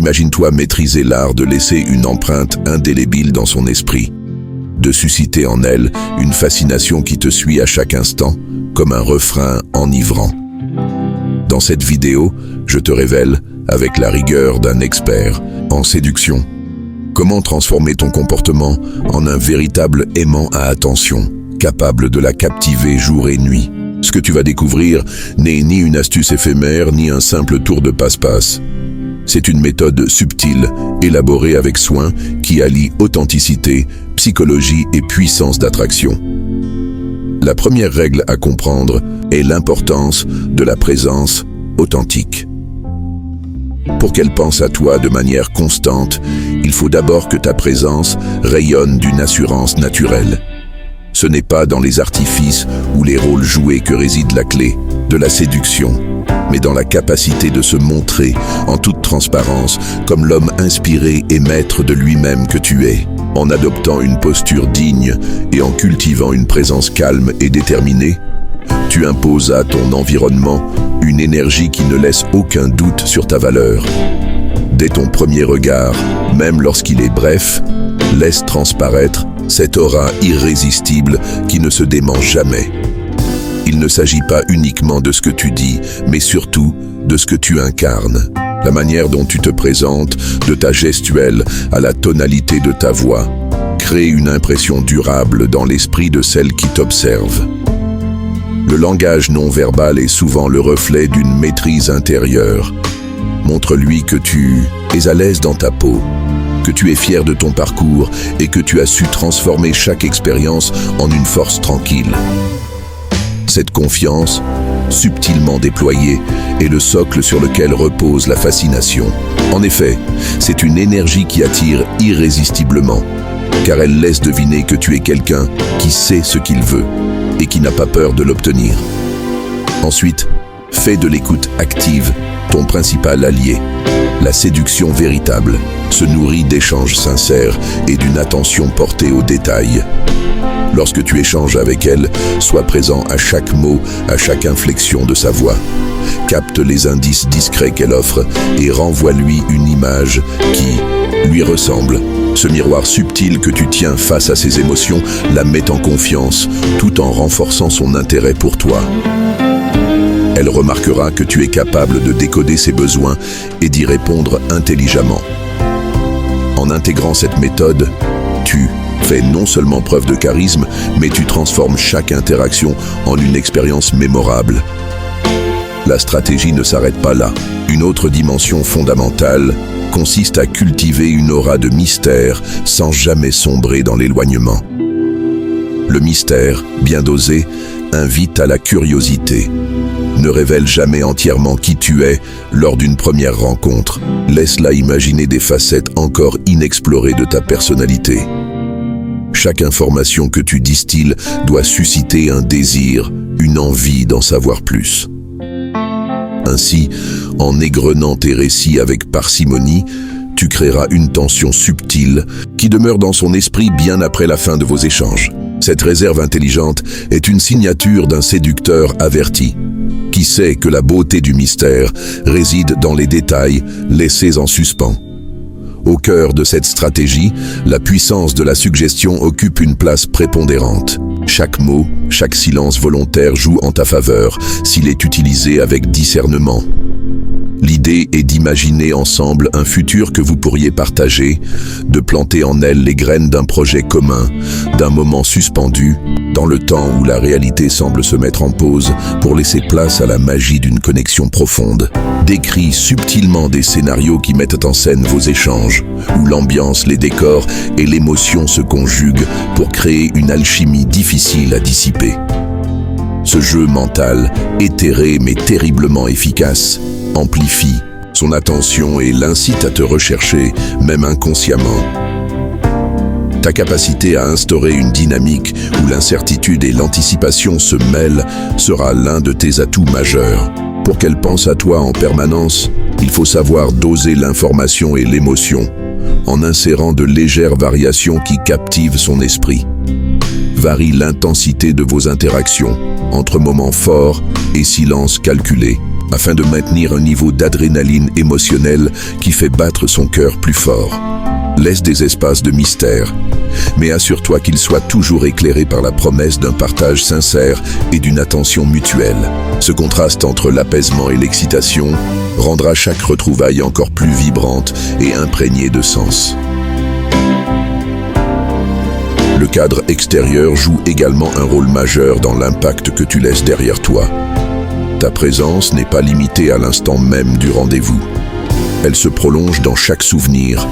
Imagine-toi maîtriser l'art de laisser une empreinte indélébile dans son esprit, de susciter en elle une fascination qui te suit à chaque instant, comme un refrain enivrant. Dans cette vidéo, je te révèle, avec la rigueur d'un expert en séduction, comment transformer ton comportement en un véritable aimant à attention, capable de la captiver jour et nuit. Ce que tu vas découvrir n'est ni une astuce éphémère, ni un simple tour de passe-passe. C'est une méthode subtile, élaborée avec soin, qui allie authenticité, psychologie et puissance d'attraction. La première règle à comprendre est l'importance de la présence authentique. Pour qu'elle pense à toi de manière constante, il faut d'abord que ta présence rayonne d'une assurance naturelle. Ce n'est pas dans les artifices ou les rôles joués que réside la clé de la séduction, mais dans la capacité de se montrer en toute transparence comme l'homme inspiré et maître de lui-même que tu es, en adoptant une posture digne et en cultivant une présence calme et déterminée. Tu imposes à ton environnement une énergie qui ne laisse aucun doute sur ta valeur. Dès ton premier regard, même lorsqu'il est bref, laisse transparaître cette aura irrésistible qui ne se dément jamais. Il ne s'agit pas uniquement de ce que tu dis, mais surtout de ce que tu incarnes. La manière dont tu te présentes, de ta gestuelle à la tonalité de ta voix, crée une impression durable dans l'esprit de celle qui t'observe. Le langage non verbal est souvent le reflet d'une maîtrise intérieure. Montre-lui que tu es à l'aise dans ta peau, que tu es fier de ton parcours et que tu as su transformer chaque expérience en une force tranquille. Cette confiance, subtilement déployée, est le socle sur lequel repose la fascination. En effet, c'est une énergie qui attire irrésistiblement, car elle laisse deviner que tu es quelqu'un qui sait ce qu'il veut et qui n'a pas peur de l'obtenir. Ensuite, fais de l'écoute active ton principal allié. La séduction véritable se nourrit d'échanges sincères et d'une attention portée aux détails. Lorsque tu échanges avec elle, sois présent à chaque mot, à chaque inflexion de sa voix. Capte les indices discrets qu'elle offre et renvoie-lui une image qui lui ressemble. Ce miroir subtil que tu tiens face à ses émotions la met en confiance, tout en renforçant son intérêt pour toi. Elle remarquera que tu es capable de décoder ses besoins et d'y répondre intelligemment. En intégrant cette méthode, tu fais non seulement preuve de charisme, mais tu transformes chaque interaction en une expérience mémorable. La stratégie ne s'arrête pas là. Une autre dimension fondamentale consiste à cultiver une aura de mystère sans jamais sombrer dans l'éloignement. Le mystère, bien dosé, invite à la curiosité. Ne révèle jamais entièrement qui tu es lors d'une première rencontre. Laisse-la imaginer des facettes encore inexplorées de ta personnalité. Chaque information que tu distilles doit susciter un désir, une envie d'en savoir plus. Ainsi, en égrenant tes récits avec parcimonie, tu créeras une tension subtile qui demeure dans son esprit bien après la fin de vos échanges. Cette réserve intelligente est une signature d'un séducteur averti, qui sait que la beauté du mystère réside dans les détails laissés en suspens. Au cœur de cette stratégie, la puissance de la suggestion occupe une place prépondérante. Chaque mot, chaque silence volontaire joue en ta faveur s'il est utilisé avec discernement. L'idée est d'imaginer ensemble un futur que vous pourriez partager, de planter en elle les graines d'un projet commun, d'un moment suspendu, dans le temps où la réalité semble se mettre en pause pour laisser place à la magie d'une connexion profonde. Décris subtilement des scénarios qui mettent en scène vos échanges, où l'ambiance, les décors et l'émotion se conjuguent pour créer une alchimie difficile à dissiper. Ce jeu mental, éthéré mais terriblement efficace, amplifie son attention et l'incite à te rechercher, même inconsciemment. Ta capacité à instaurer une dynamique où l'incertitude et l'anticipation se mêlent sera l'un de tes atouts majeurs. Pour qu'elle pense à toi en permanence, il faut savoir doser l'information et l'émotion, en insérant de légères variations qui captivent son esprit. Varie l'intensité de vos interactions, entre moments forts et silences calculés, afin de maintenir un niveau d'adrénaline émotionnelle qui fait battre son cœur plus fort. Laisse des espaces de mystère, mais assure-toi qu'ils soient toujours éclairés par la promesse d'un partage sincère et d'une attention mutuelle. Ce contraste entre l'apaisement et l'excitation rendra chaque retrouvaille encore plus vibrante et imprégnée de sens. Le cadre extérieur joue également un rôle majeur dans l'impact que tu laisses derrière toi. Ta présence n'est pas limitée à l'instant même du rendez-vous. Elle se prolonge dans chaque souvenir,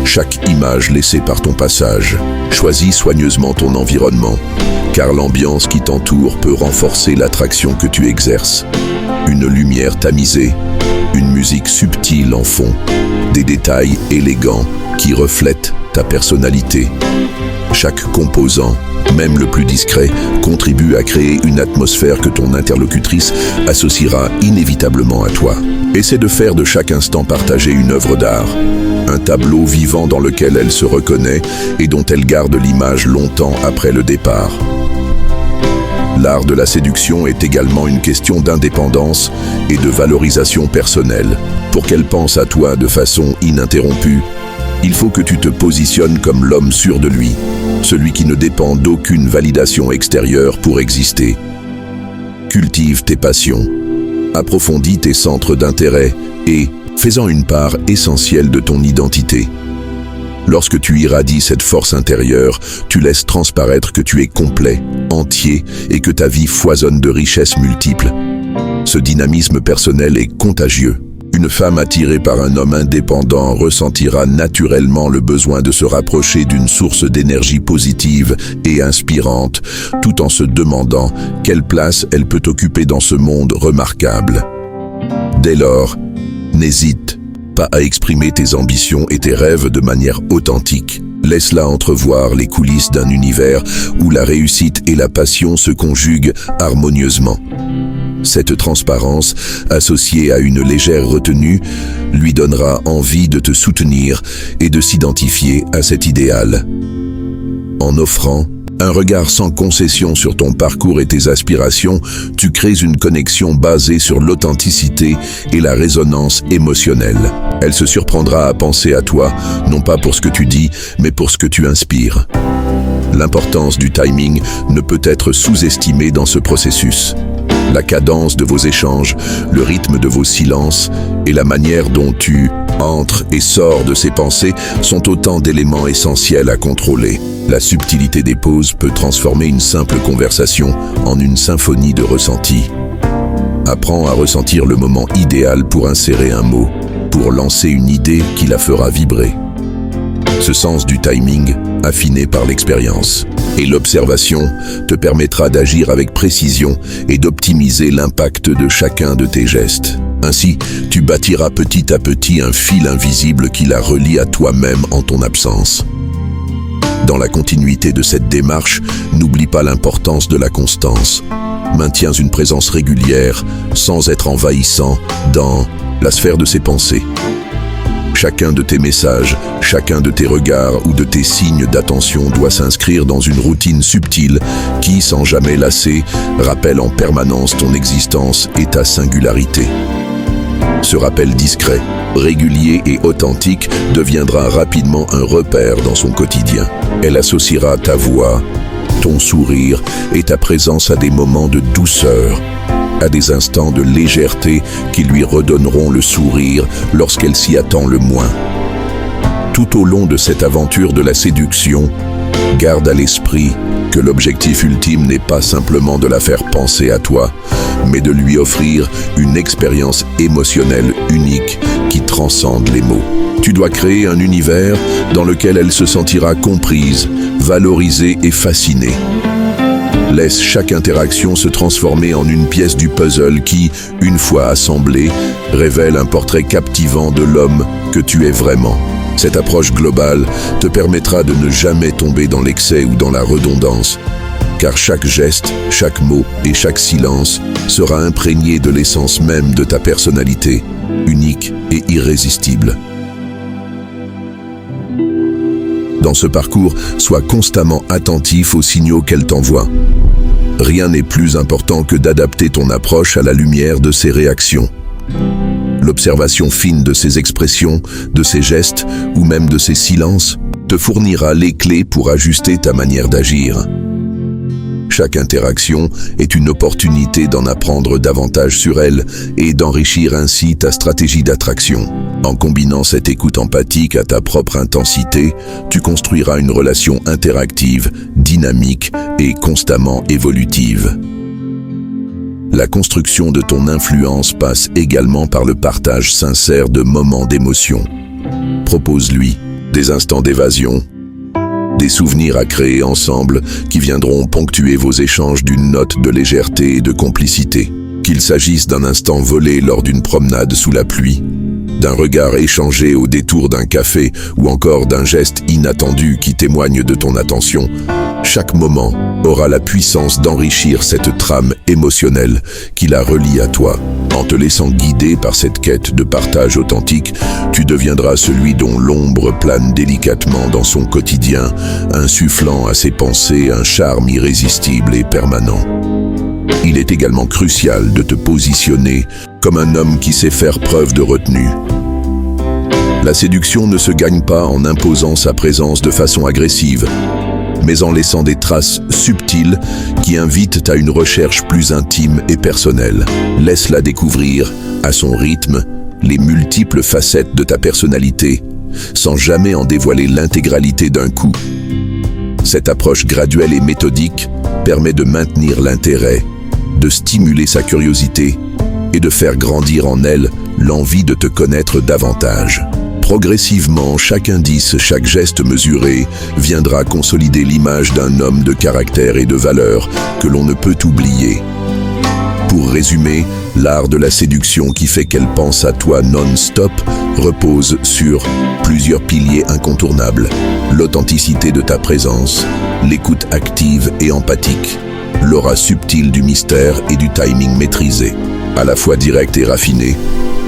chaque image laissée par ton passage. Choisis soigneusement ton environnement, car l'ambiance qui t'entoure peut renforcer l'attraction que tu exerces. Une lumière tamisée, une musique subtile en fond, des détails élégants qui reflètent ta personnalité. Chaque composant, même le plus discret, contribue à créer une atmosphère que ton interlocutrice associera inévitablement à toi. Essaie de faire de chaque instant partagé une œuvre d'art, un tableau vivant dans lequel elle se reconnaît et dont elle garde l'image longtemps après le départ. L'art de la séduction est également une question d'indépendance et de valorisation personnelle. Pour qu'elle pense à toi de façon ininterrompue, il faut que tu te positionnes comme l'homme sûr de lui, celui qui ne dépend d'aucune validation extérieure pour exister. Cultive tes passions, approfondis tes centres d'intérêt et fais-en une part essentielle de ton identité. Lorsque tu irradies cette force intérieure, tu laisses transparaître que tu es complet, entier et que ta vie foisonne de richesses multiples. Ce dynamisme personnel est contagieux. Une femme attirée par un homme indépendant ressentira naturellement le besoin de se rapprocher d'une source d'énergie positive et inspirante, tout en se demandant quelle place elle peut occuper dans ce monde remarquable. Dès lors, n'hésite pas à exprimer tes ambitions et tes rêves de manière authentique. Laisse-la entrevoir les coulisses d'un univers où la réussite et la passion se conjuguent harmonieusement. Cette transparence, associée à une légère retenue, lui donnera envie de te soutenir et de s'identifier à cet idéal. En offrant un regard sans concession sur ton parcours et tes aspirations, tu crées une connexion basée sur l'authenticité et la résonance émotionnelle. Elle se surprendra à penser à toi, non pas pour ce que tu dis, mais pour ce que tu inspires. L'importance du timing ne peut être sous-estimée dans ce processus. La cadence de vos échanges, le rythme de vos silences et la manière dont tu entres et sors de ses pensées sont autant d'éléments essentiels à contrôler. La subtilité des pauses peut transformer une simple conversation en une symphonie de ressentis. Apprends à ressentir le moment idéal pour insérer un mot, pour lancer une idée qui la fera vibrer. Ce sens du timing, affiné par l'expérience et l'observation, te permettra d'agir avec précision et d'optimiser l'impact de chacun de tes gestes. Ainsi, tu bâtiras petit à petit un fil invisible qui la relie à toi-même en ton absence. Dans la continuité de cette démarche, n'oublie pas l'importance de la constance. Maintiens une présence régulière, sans être envahissant, dans la sphère de ses pensées. Chacun de tes messages, chacun de tes regards ou de tes signes d'attention doit s'inscrire dans une routine subtile qui, sans jamais lasser, rappelle en permanence ton existence et ta singularité. Ce rappel discret, régulier et authentique deviendra rapidement un repère dans son quotidien. Elle associera ta voix, ton sourire et ta présence à des moments de douceur, à des instants de légèreté qui lui redonneront le sourire lorsqu'elle s'y attend le moins. Tout au long de cette aventure de la séduction, garde à l'esprit que l'objectif ultime n'est pas simplement de la faire penser à toi, mais de lui offrir une expérience émotionnelle unique qui transcende les mots. Tu dois créer un univers dans lequel elle se sentira comprise, valorisée et fascinée. Laisse chaque interaction se transformer en une pièce du puzzle qui, une fois assemblée, révèle un portrait captivant de l'homme que tu es vraiment. Cette approche globale te permettra de ne jamais tomber dans l'excès ou dans la redondance, car chaque geste, chaque mot et chaque silence sera imprégné de l'essence même de ta personnalité, unique et irrésistible. Dans ce parcours, sois constamment attentif aux signaux qu'elle t'envoie. Rien n'est plus important que d'adapter ton approche à la lumière de ses réactions. L'observation fine de ses expressions, de ses gestes ou même de ses silences te fournira les clés pour ajuster ta manière d'agir. Chaque interaction est une opportunité d'en apprendre davantage sur elle et d'enrichir ainsi ta stratégie d'attraction. En combinant cette écoute empathique à ta propre intensité, tu construiras une relation interactive, dynamique et constamment évolutive. La construction de ton influence passe également par le partage sincère de moments d'émotion. Propose-lui des instants d'évasion, des souvenirs à créer ensemble qui viendront ponctuer vos échanges d'une note de légèreté et de complicité. Qu'il s'agisse d'un instant volé lors d'une promenade sous la pluie, d'un regard échangé au détour d'un café ou encore d'un geste inattendu qui témoigne de ton attention, chaque moment aura la puissance d'enrichir cette trame émotionnelle qui la relie à toi. En te laissant guider par cette quête de partage authentique, tu deviendras celui dont l'ombre plane délicatement dans son quotidien, insufflant à ses pensées un charme irrésistible et permanent. Il est également crucial de te positionner comme un homme qui sait faire preuve de retenue. La séduction ne se gagne pas en imposant sa présence de façon agressive, mais en laissant des traces subtiles qui invitent à une recherche plus intime et personnelle. Laisse-la découvrir, à son rythme, les multiples facettes de ta personnalité, sans jamais en dévoiler l'intégralité d'un coup. Cette approche graduelle et méthodique permet de maintenir l'intérêt, de stimuler sa curiosité et de faire grandir en elle l'envie de te connaître davantage. Progressivement, chaque indice, chaque geste mesuré viendra consolider l'image d'un homme de caractère et de valeur que l'on ne peut oublier. Pour résumer, l'art de la séduction qui fait qu'elle pense à toi non-stop repose sur plusieurs piliers incontournables. L'authenticité de ta présence, l'écoute active et empathique, l'aura subtile du mystère et du timing maîtrisé. À la fois direct et raffiné,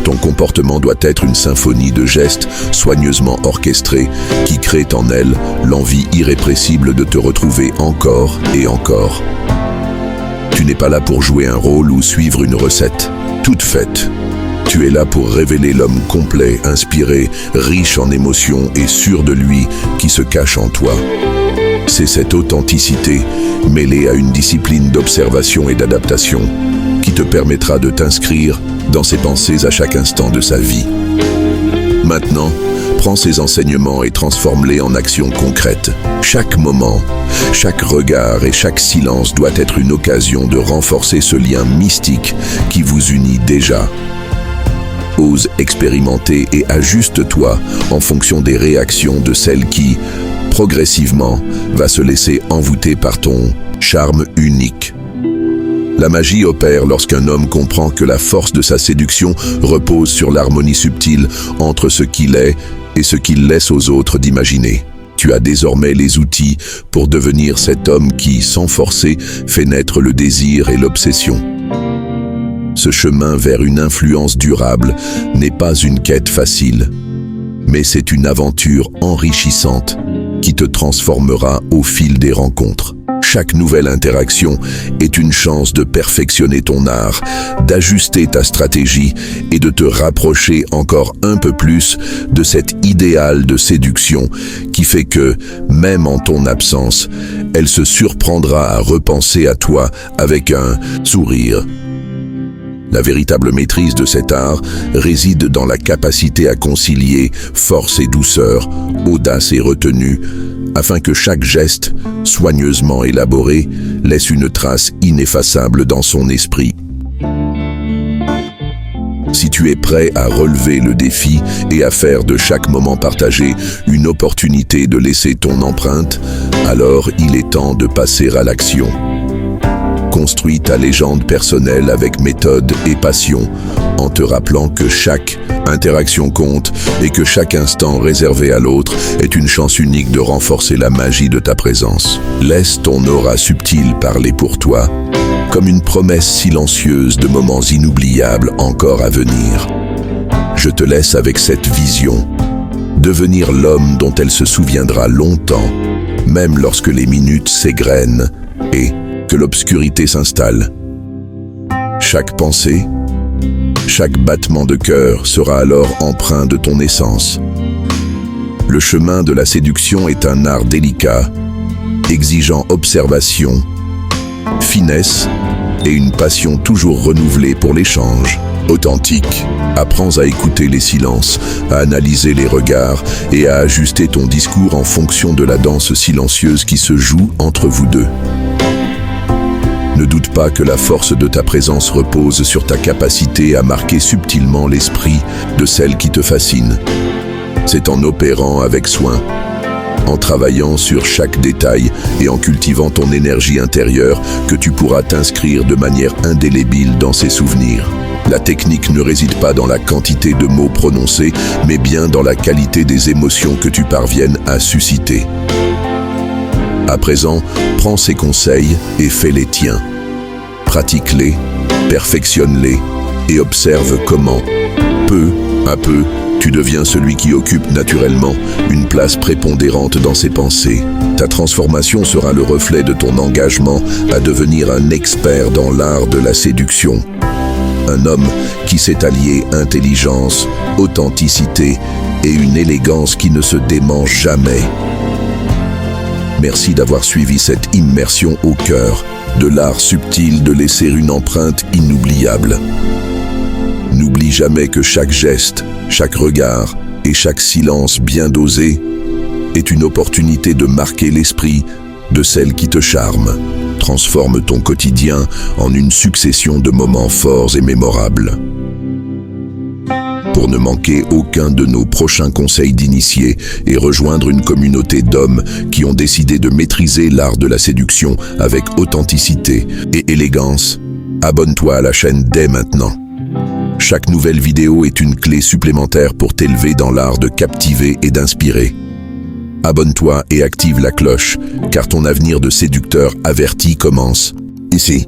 ton comportement doit être une symphonie de gestes soigneusement orchestrés qui créent en elle l'envie irrépressible de te retrouver encore et encore. Tu n'es pas là pour jouer un rôle ou suivre une recette toute faite. Tu es là pour révéler l'homme complet, inspiré, riche en émotions et sûr de lui qui se cache en toi. C'est cette authenticité, mêlée à une discipline d'observation et d'adaptation, qui te permettra de t'inscrire dans ses pensées à chaque instant de sa vie. Maintenant, prends ces enseignements et transforme-les en actions concrètes. Chaque moment, chaque regard et chaque silence doit être une occasion de renforcer ce lien mystique qui vous unit déjà. Ose expérimenter et ajuste-toi en fonction des réactions de celle qui, progressivement, va se laisser envoûter par ton charme unique. La magie opère lorsqu'un homme comprend que la force de sa séduction repose sur l'harmonie subtile entre ce qu'il est et ce qu'il laisse aux autres d'imaginer. Tu as désormais les outils pour devenir cet homme qui, sans forcer, fait naître le désir et l'obsession. Ce chemin vers une influence durable n'est pas une quête facile, mais c'est une aventure enrichissante qui te transformera au fil des rencontres. Chaque nouvelle interaction est une chance de perfectionner ton art, d'ajuster ta stratégie et de te rapprocher encore un peu plus de cet idéal de séduction qui fait que, même en ton absence, elle se surprendra à repenser à toi avec un sourire. La véritable maîtrise de cet art réside dans la capacité à concilier force et douceur, audace et retenue, afin que chaque geste, soigneusement élaboré, laisse une trace ineffaçable dans son esprit. Si tu es prêt à relever le défi et à faire de chaque moment partagé une opportunité de laisser ton empreinte, alors il est temps de passer à l'action. Construis ta légende personnelle avec méthode et passion, en te rappelant que chaque interaction compte et que chaque instant réservé à l'autre est une chance unique de renforcer la magie de ta présence. Laisse ton aura subtile parler pour toi, comme une promesse silencieuse de moments inoubliables encore à venir. Je te laisse avec cette vision, devenir l'homme dont elle se souviendra longtemps, même lorsque les minutes s'égrènent et que l'obscurité s'installe. Chaque pensée, Chaque battement de cœur sera alors empreint de ton essence. Le chemin de la séduction est un art délicat, exigeant observation, finesse et une passion toujours renouvelée pour l'échange. Authentique, apprends à écouter les silences, à analyser les regards et à ajuster ton discours en fonction de la danse silencieuse qui se joue entre vous deux. Ne doute pas que la force de ta présence repose sur ta capacité à marquer subtilement l'esprit de celle qui te fascine. C'est en opérant avec soin, en travaillant sur chaque détail et en cultivant ton énergie intérieure que tu pourras t'inscrire de manière indélébile dans ses souvenirs. La technique ne réside pas dans la quantité de mots prononcés, mais bien dans la qualité des émotions que tu parviennes à susciter. À présent, prends ces conseils et fais les tiens. Pratique-les, perfectionne-les et observe comment, peu à peu, tu deviens celui qui occupe naturellement une place prépondérante dans ses pensées. Ta transformation sera le reflet de ton engagement à devenir un expert dans l'art de la séduction. Un homme qui sait allier intelligence, authenticité et une élégance qui ne se dément jamais. Merci d'avoir suivi cette immersion au cœur de l'art subtil de laisser une empreinte inoubliable. N'oublie jamais que chaque geste, chaque regard et chaque silence bien dosé est une opportunité de marquer l'esprit de celle qui te charme. Transforme ton quotidien en une succession de moments forts et mémorables. Pour ne manquer aucun de nos prochains conseils d'initiés et rejoindre une communauté d'hommes qui ont décidé de maîtriser l'art de la séduction avec authenticité et élégance, abonne-toi à la chaîne dès maintenant. Chaque nouvelle vidéo est une clé supplémentaire pour t'élever dans l'art de captiver et d'inspirer. Abonne-toi et active la cloche, car ton avenir de séducteur averti commence ici.